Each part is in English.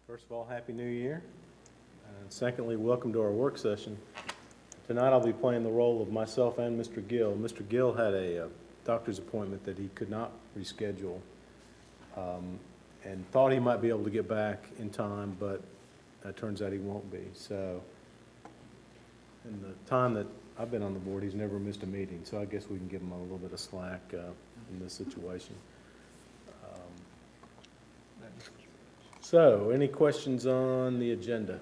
First of all, Happy New Year. And secondly, welcome to our work session. Tonight I'll be playing the role of myself and Mr. Gill. Mr. Gill had a doctor's appointment that he could not reschedule and thought he might be able to get back in time, but it turns out he won't be. So in the time that I've been on the board, he's never missed a meeting, so I guess we can give him a little bit of slack in this situation. So, any questions on the agenda?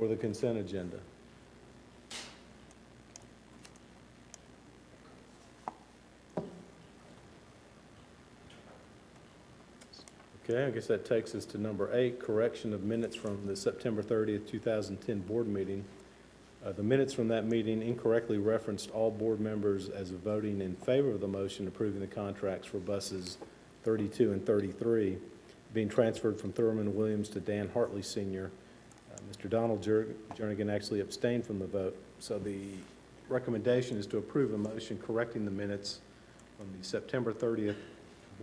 Or the consent agenda? Okay, I guess that takes us to number 8, correction of minutes from the September 30th, 2010 board meeting. The minutes from that meeting incorrectly referenced all board members as voting in favor of the motion approving the contracts for buses 32 and 33 being transferred from Thurman Williams to Dan Hartley Sr. Mr. Donald Jernigan actually abstained from the vote. So the recommendation is to approve the motion correcting the minutes from the September 30th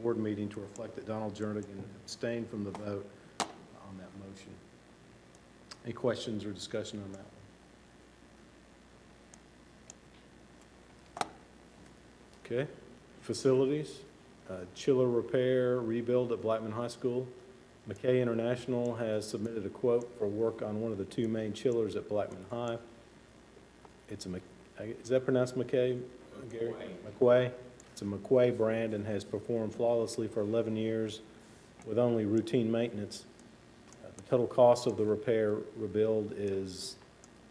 board meeting to reflect that Donald Jernigan abstained from the vote on that motion. Any questions or discussion on that one? Okay, facilities, chiller repair, rebuild at Blackman High School. McKay International has submitted a quote for work on one of the two main chillers at Blackman High. It's a, is that pronounced McKay, Gary? McQuay. It's a McQuay brand and has performed flawlessly for 11 years with only routine maintenance. The total cost of the repair rebuild is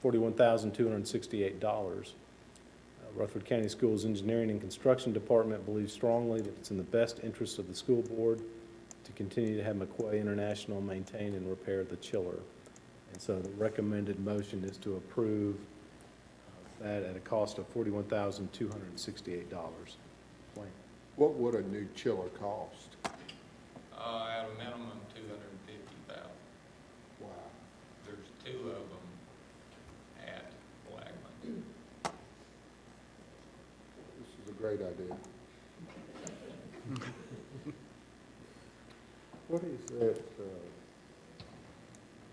$41,268. Rutherford County Schools Engineering and Construction Department believes strongly that it's in the best interest of the school board to continue to have McQuay International maintain and repair the chiller. And so the recommended motion is to approve that at a cost of $41,268. Wayne. What would a new chiller cost? At a minimum, $250,000. Wow. There's two of them at Blackman. This is a great idea. What is that,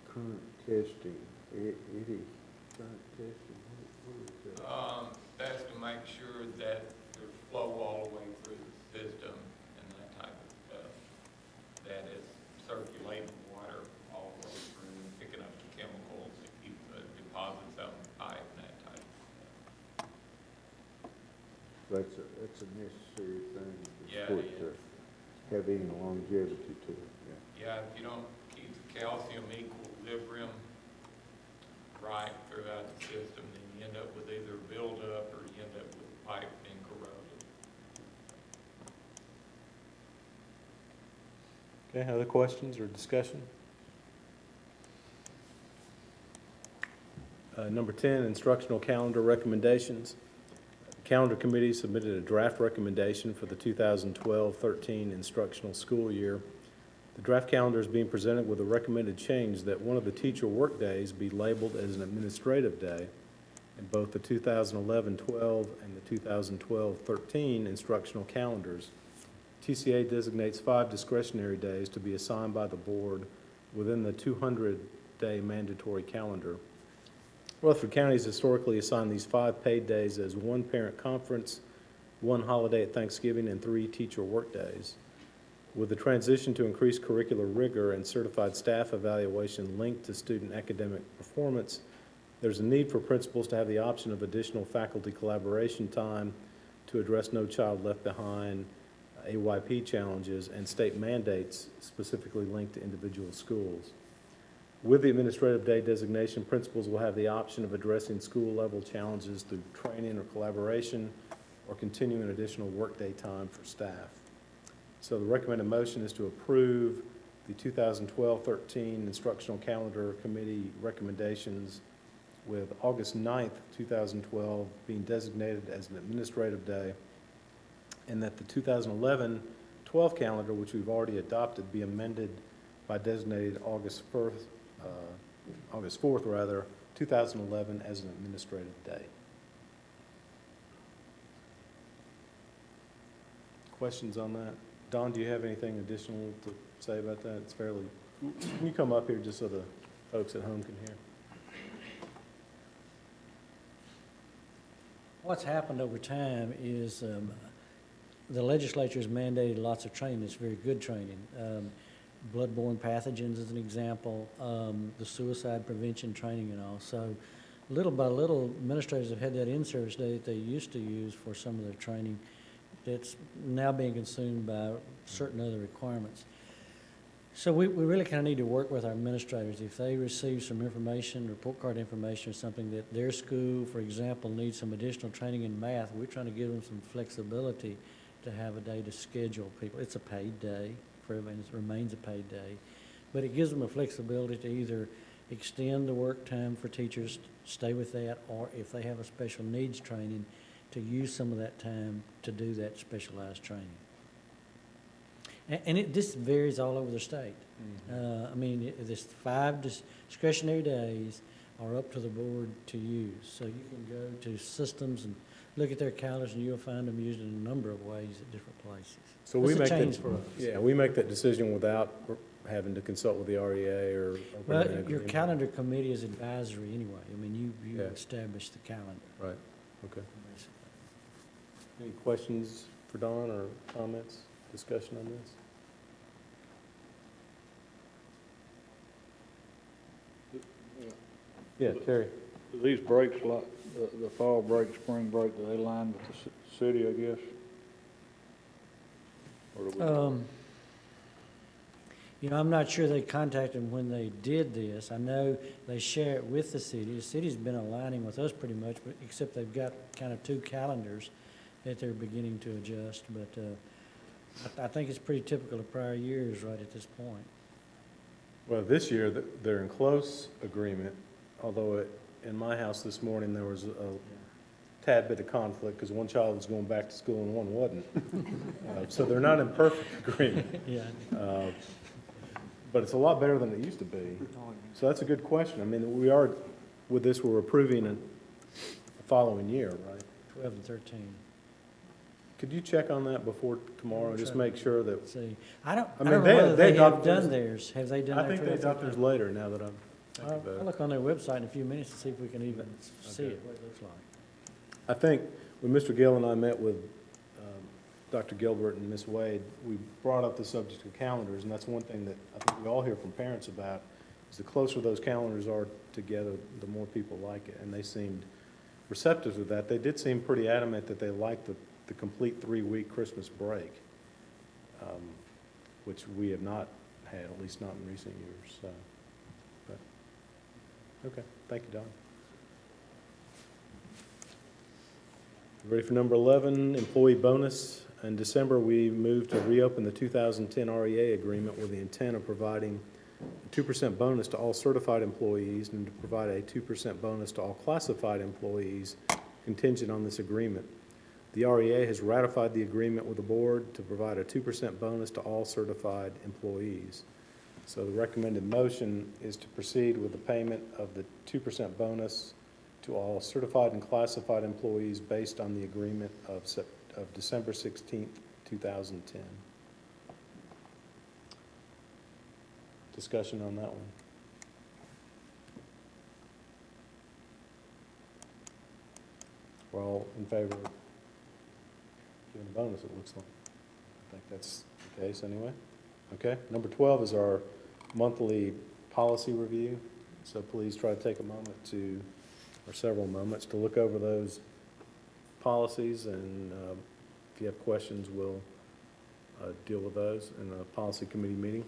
current testing, Eddie, current testing, what is that? That's to make sure that there's flow all the way through the system and that type of stuff. That is circulating water all the way through, picking up the chemicals that keep the deposits out in the pipe and that type of stuff. That's a necessary thing Yeah, for it it to have any longevity to it, Yeah, if you don't keep the calcium equilibrium right throughout the system, then you end up with either buildup or you end up with the pipe being corroded. Okay, other questions or discussion? Number 10, instructional calendar recommendations. The calendar committee submitted a draft recommendation for the 2012-13 instructional school year. The draft calendar is being presented with a recommended change that one of the teacher work days be labeled as an administrative day in both the 2011-12 and the 2012-13 instructional calendars. TCA designates 5 discretionary days to be assigned by the board within the 200-day mandatory calendar. Rutherford County has historically assigned these 5 paid days as 1 parent conference, 1 holiday at Thanksgiving, and 3 teacher work days. With the transition to increased curricular rigor and certified staff evaluation linked to student academic performance, there's a need for principals to have the option of additional faculty collaboration time to address No Child Left Behind, AYP challenges, and state mandates specifically linked to individual schools. With the administrative day designation, principals will have the option of addressing school-level challenges through training or collaboration or continuing additional workday time for staff. So the recommended motion is to approve the 2012-13 Instructional Calendar Committee recommendations with August 9th, 2012 being designated as an administrative day, and that the 2011-12 calendar, which we've already adopted, be amended by designated August 4th, 2011 as an administrative day. Questions on that? Don, do you have anything additional to say about that? It's fairly, can you come up here just so the folks at home can hear? What's happened over time is the legislature has mandated lots of training. It's very good training. Bloodborne pathogens is an example, the suicide prevention training and all. So little by little, administrators have had that in-service day that they used to use for some of their training that's now being consumed by certain other requirements. So we really kind of need to work with our administrators. If they receive some information, report card information or something that their school, for example, needs some additional training in math, we're trying to give them some flexibility to have a day to schedule people. It's a paid day for everyone, it remains a paid day. But it gives them a flexibility to either extend the work time for teachers, stay with that, or if they have a special needs training, to use some of that time to do that specialized training. And this varies all over the state. I mean, this 5 discretionary days are up to the board to use. So you can go to systems and look at their calendars, and you'll find them used in a number of ways at different places. So we It's a make change that, for us. yeah, we make that decision without having to consult with the REA or. Well, your calendar committee is advisory anyway. I mean, you Yeah. establish the calendar. Right, okay. basically. Any questions for Don or comments, discussion on this? Yeah, Terry. Do these breaks, like the fall break, spring break, do they line with the city, I guess? Or do we? You know, I'm not sure they contacted them when they did this. I know they share it with the city. The city's been aligning with us pretty much, but except they've got kind of 2 calendars that they're beginning to adjust. But I think it's pretty typical of prior years right at this point. Well, this year, they're in close agreement, although in my house this morning, there was a tad bit of conflict because one child was going back to school and one wasn't. So they're not in perfect agreement. Yeah. But it's a lot better than it used to be. So that's a good question. I mean, we are, with this, we're approving a following year, right? 12 and 13. Could you check on that before tomorrow, just make sure that, Let's see. I don't mean, know they- whether they they have adopt theirs. done theirs. Have they done I their think they 12, adopt theirs 13? later now that I'm thinking I'll about it. look on their website in a few minutes to see if we can even see Okay. it, what it looks like. I think when Mr. Gill and I met with Dr. Gilbert and Ms. Wade, we brought up the subject of calendars, and that's one thing that I think we all hear from parents about, is the closer those calendars are together, the more people like it, and they seemed receptive to that. They did seem pretty adamant that they liked the complete 3-week Christmas break, which we have not had, at least not in recent years, so. But, okay, thank you, Don. Ready for number 11, employee bonus. In December, we moved to reopen the 2010 REA agreement with the intent of providing a 2% bonus to all certified employees and to provide a 2% bonus to all classified employees contingent on this agreement. The REA has ratified the agreement with the board to provide a 2% bonus to all certified employees. So the recommended motion is to proceed with the payment of the 2% bonus to all certified and classified employees based on the agreement of December 16th, 2010. Discussion on that one. We're all in favor of giving a bonus, it looks like. I think that's the case anyway. Okay, number 12 is our monthly policy review. So please try to take a moment to, or several moments, to look over those policies, and if you have questions, we'll deal with those in a policy committee meeting.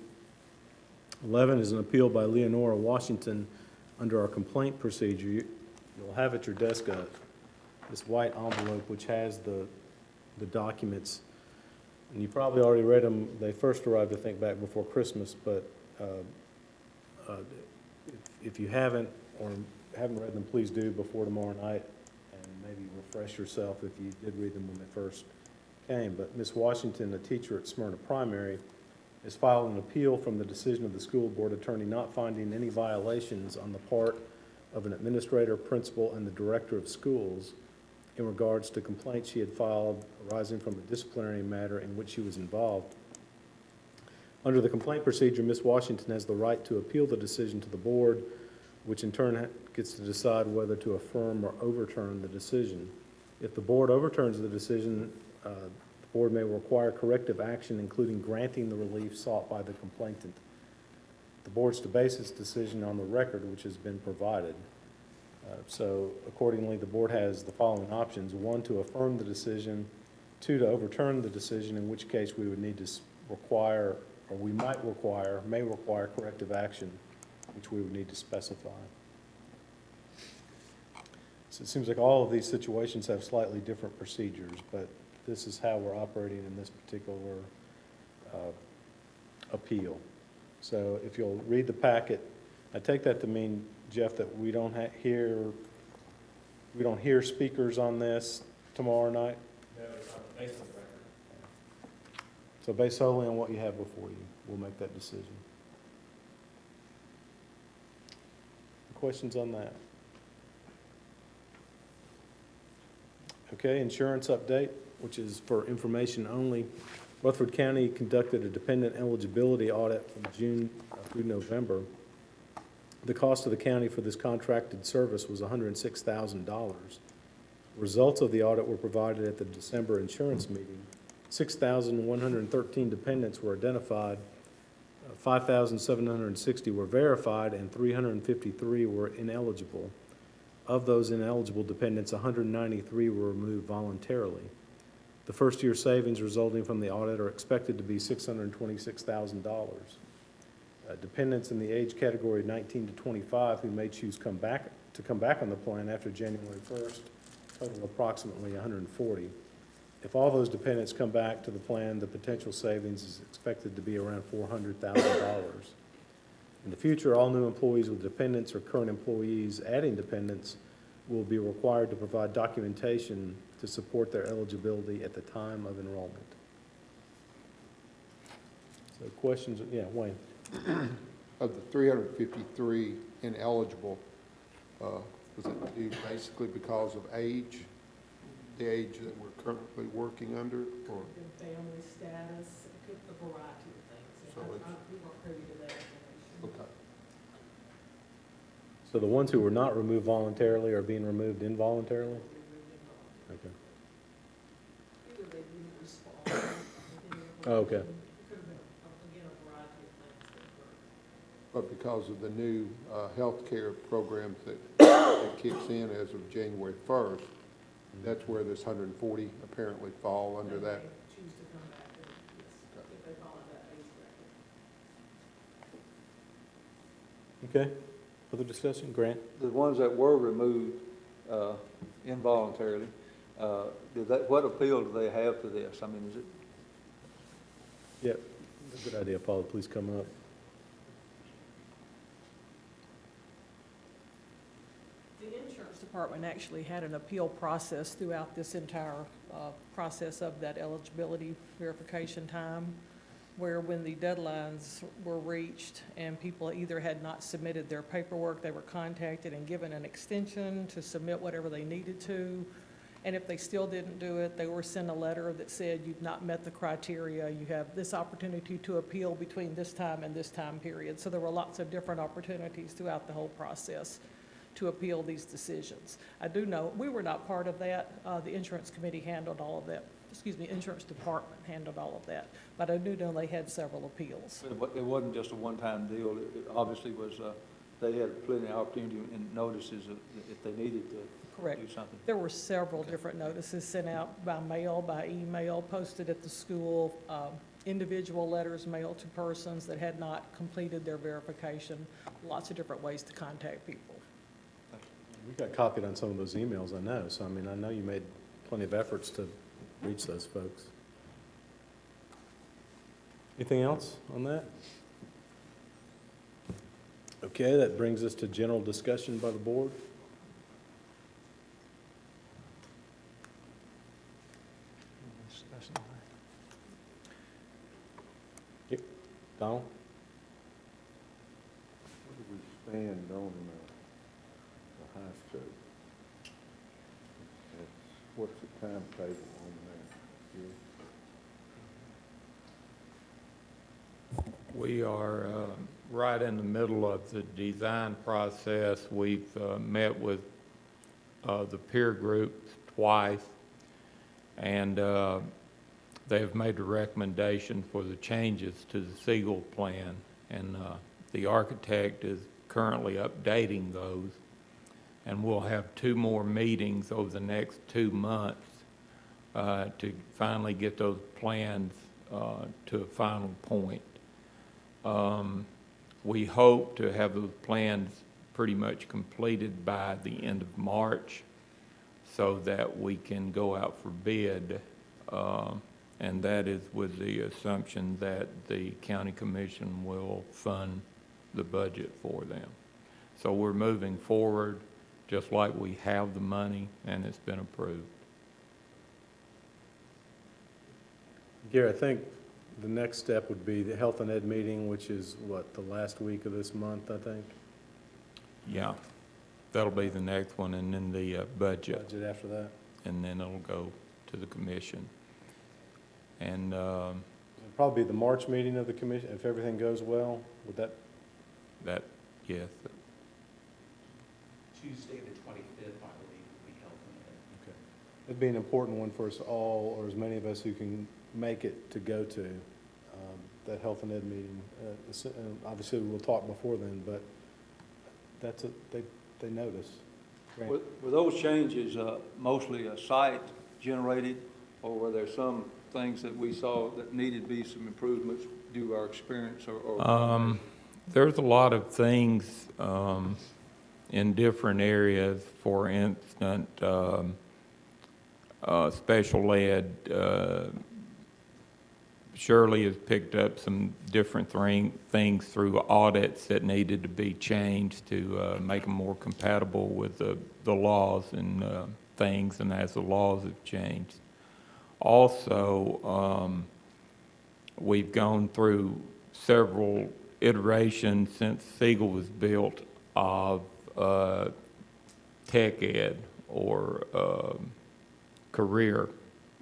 11 is an appeal by Leonora Washington under our complaint procedure. You'll have at your desk this white envelope which has the documents, and you probably already read them. They first arrived, I think, back before Christmas, but if you haven't or haven't read them, please do before tomorrow night, and maybe refresh yourself if you did read them when they first came. But Ms. Washington, a teacher at Smyrna Primary, has filed an appeal from the decision of the school board attorney not finding any violations on the part of an administrator, principal, and the director of schools in regards to complaints she had filed arising from a disciplinary matter in which she was involved Under the complaint procedure, Ms. Washington has the right to appeal the decision to the board, which in turn gets to decide whether to affirm or overturn the decision. If the board overturns the decision, the board may require corrective action, including granting the relief sought by the complainant. The board's to base its decision on the record which has been provided. So accordingly, the board has the following options: 1, to affirm the decision; 2, to overturn the decision, in which case we would need to require, or we may require corrective action, which we would need to specify. So it seems like all of these situations have slightly different procedures, but this is how we're operating in this particular appeal. So if you'll read the packet, I take that to mean, Jeff, that we don't hear speakers on this tomorrow night? No, it's on the basis of the record. So based solely on what you have before you, we'll make that decision. Questions on that? Okay, insurance update, which is for information only. Rutherford County conducted a dependent eligibility audit from June through November. The cost of the county for this contracted service was $106,000. Results of the audit were provided at the December insurance meeting. 6,113 dependents were identified, 5,760 were verified, and 353 were ineligible. Of those ineligible dependents, 193 were removed voluntarily. The first-year savings resulting from the audit are expected to be $626,000. Dependents in the age category 19 to 25 who may choose to come back on the plan after January 1st total approximately 140. If all those dependents come back to the plan, the potential savings is expected to be around $400,000. In the future, all new employees with dependents or current employees adding dependents will be required to provide documentation to support their eligibility at the time of enrollment. So questions, yeah, Wayne? Of the 353 ineligible, was it due basically because of age, the age that we're currently working under, or? Their family status, a variety of things. So it's- We weren't privy to that information. Okay. So the ones who were not removed voluntarily are being removed involuntarily? Okay. Either they didn't respond. Oh, okay. It could have been, again, a variety of things that were. But because of the new healthcare programs that kicks in as of January 1st, that's where this 140 apparently fall under that. They may choose to come back, and, yes, if they follow that age bracket. Okay. Other discussion? Grant? The ones that were removed involuntarily, what appeal do they have to this? I mean, is it? Yep. Good idea, Paula. Please come up. The insurance department actually had an appeal process throughout this entire process of that eligibility verification time, where when the deadlines were reached and people either had not submitted their paperwork, they were contacted and given an extension to submit whatever they needed to. And if they still didn't do it, they were sent a letter that said, you've not met the criteria, you have this opportunity to appeal between this time and this time period. So there were lots of different opportunities throughout the whole process to appeal these decisions. I do know, we were not part of that. The insurance committee handled all of that. Insurance department handled all of that. But I do know they had several appeals. It wasn't just a one-time deal. It obviously was, they had plenty of opportunity and notices if they needed to Correct. do something. There were several different notices sent out by mail, by email, posted at the school, individual letters mailed to persons that had not completed their verification, lots of different ways to contact people. We got copied on some of those emails, I know. So, I mean, I know you made plenty of efforts to reach those folks. Anything else on that? Okay, that brings us to general discussion by the board. Yep. Donald? Where do we stand on the high school? What's the timetable on that? Yeah. We are right in the middle of the design process. We've met with the peer group twice, and they've made a recommendation for the changes to the Siegel plan, and the architect is currently updating those. And we'll have 2 more meetings over the next 2 months to finally get those plans to a final point. We hope to have those plans pretty much completed by the end of March so that we can go out for bid. And that is with the assumption that the county commission will fund the budget for them. So we're moving forward just like we have the money and it's been approved. Gary, I think the next step would be the Health and Ed meeting, which is, what, the last week of this month, I think? Yeah, that'll be the next one, and then the budget, Budget after that? and then it'll go to the commission. And It'll probably be the March meeting of the commission, if everything goes well. Would that, that, yes, Tuesday, the 25th, I believe, will be Health and Ed. it'd be an important one for us all, or as many of us who can make it, to go to that Health and Ed meeting. Obviously, we'll talk before then, but that's they notice. Grant? Were those changes mostly site generated, or were there some things that we saw that needed to be some improvements due to our experience or? there's a lot of things in different areas. For instance, special ed, Shirley has picked up some different things through audits that needed to be changed to make them more compatible with the laws and things, and as the laws have changed. Also, we've gone through several iterations since Siegel was built of tech ed or career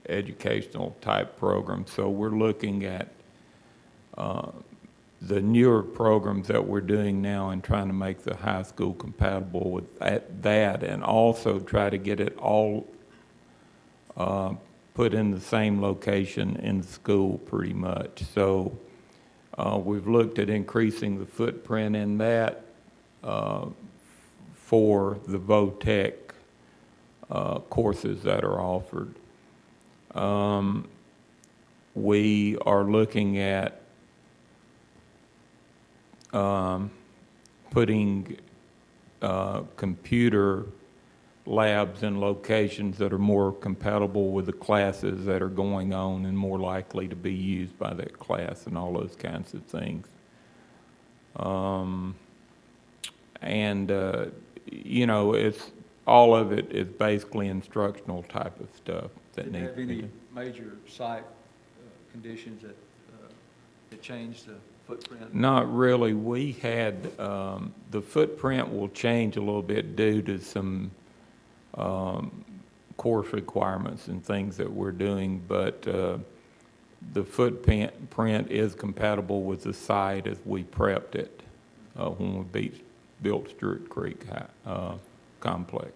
educational type programs. So we're looking at the newer programs that we're doing now and trying to make the high school compatible with that, and also try to get it all put in the same location in the school pretty much. So we've looked at increasing the footprint in that for the VOTEC courses that are offered. We are looking at putting computer labs in locations that are more compatible with the classes that are going on and more likely to be used by that class and all those kinds of things. You know, it's all of it is basically instructional type of stuff that Did needs have to be any done. major site conditions that changed the footprint? Not really. We had, the footprint will change a little bit due to some course requirements and things that we're doing, but the footprint is compatible with the site as we prepped it when we built Stewart Creek complex.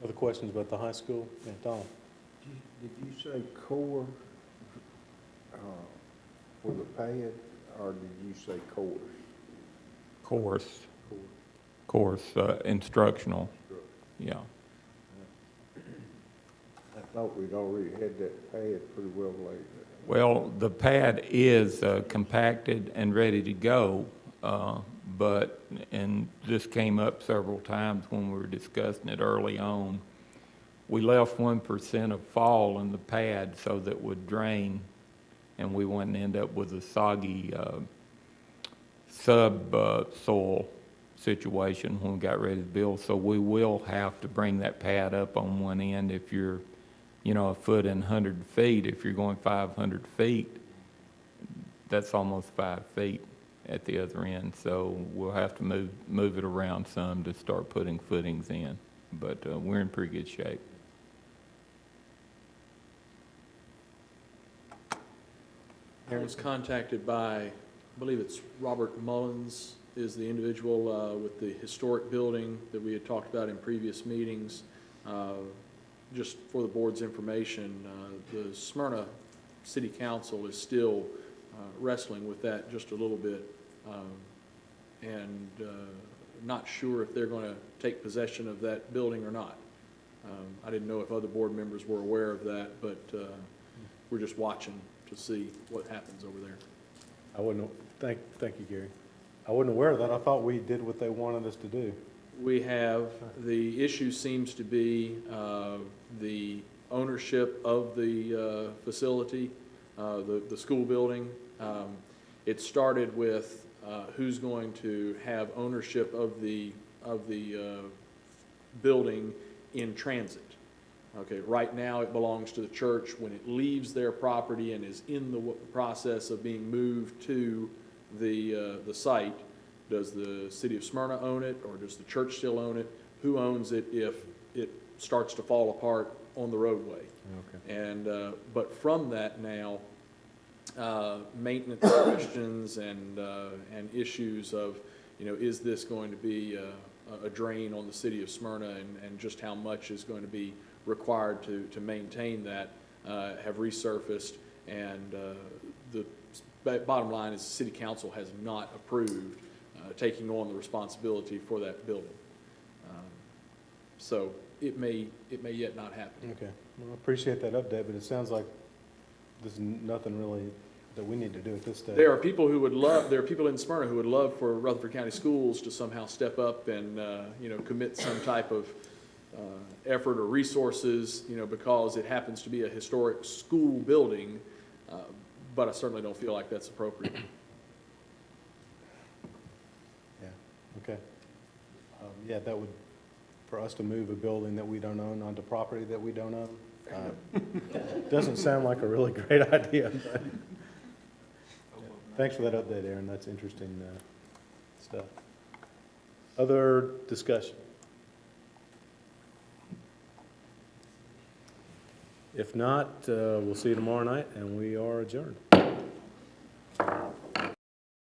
Other questions about the high school? Yeah, Don? Did you say core for the pad, or did you say course? Course, instructional, yeah. I thought we'd already had that pad pretty well laid. Well, the pad is compacted and ready to go, but, and this came up several times when we were discussing it early on, we left 1% of fall in the pad so that it would drain, and we wouldn't end up with a soggy subsoil situation when we got ready to build. So we will have to bring that pad up on one end if you're, you know, a foot in 100 feet. If you're going 500 feet, that's almost 5 feet at the other end. So we'll have to move it around some to start putting footings in. But we're in pretty good shape. I was contacted by, I believe it's Robert Mullins is the individual with the historic building that we had talked about in previous meetings. Just for the board's information, the Smyrna City Council is still wrestling with that just a little bit, and not sure if they're going to take possession of that building or not. I didn't know if other board members were aware of that, but we're just watching to see what happens over there. I wouldn't, thank you, Gary. I wasn't aware of that. I thought we did what they wanted us to do. We have, the issue seems to be the ownership of the facility, the school building. It started with who's going to have ownership of the building in transit. Okay, right now it belongs to the church. When it leaves their property and is in the process of being moved to the site, does the city of Smyrna own it, or does the church still own it? Who owns it if it starts to fall apart on the roadway? Okay. And but from that now, maintenance questions and issues of, is this going to be a drain on the city of Smyrna, and just how much is going to be required to maintain that have resurfaced. And the bottom line is the city council has not approved taking on the responsibility for that building. So it may yet not happen. Okay. Well, I appreciate that update, but it sounds like there's nothing really that we need to do at this stage. There are people in Smyrna who would love for Rutherford County Schools to somehow step up and, commit some type of effort or resources, because it happens to be a historic school building, but I certainly don't feel like that's appropriate. Yeah, okay. Yeah, that would, for us to move a building that we don't own onto property that we don't own, doesn't sound like a really great idea. But thanks for that update, Aaron. That's interesting stuff. Other discussion? If not, we'll see you tomorrow night, and we are adjourned.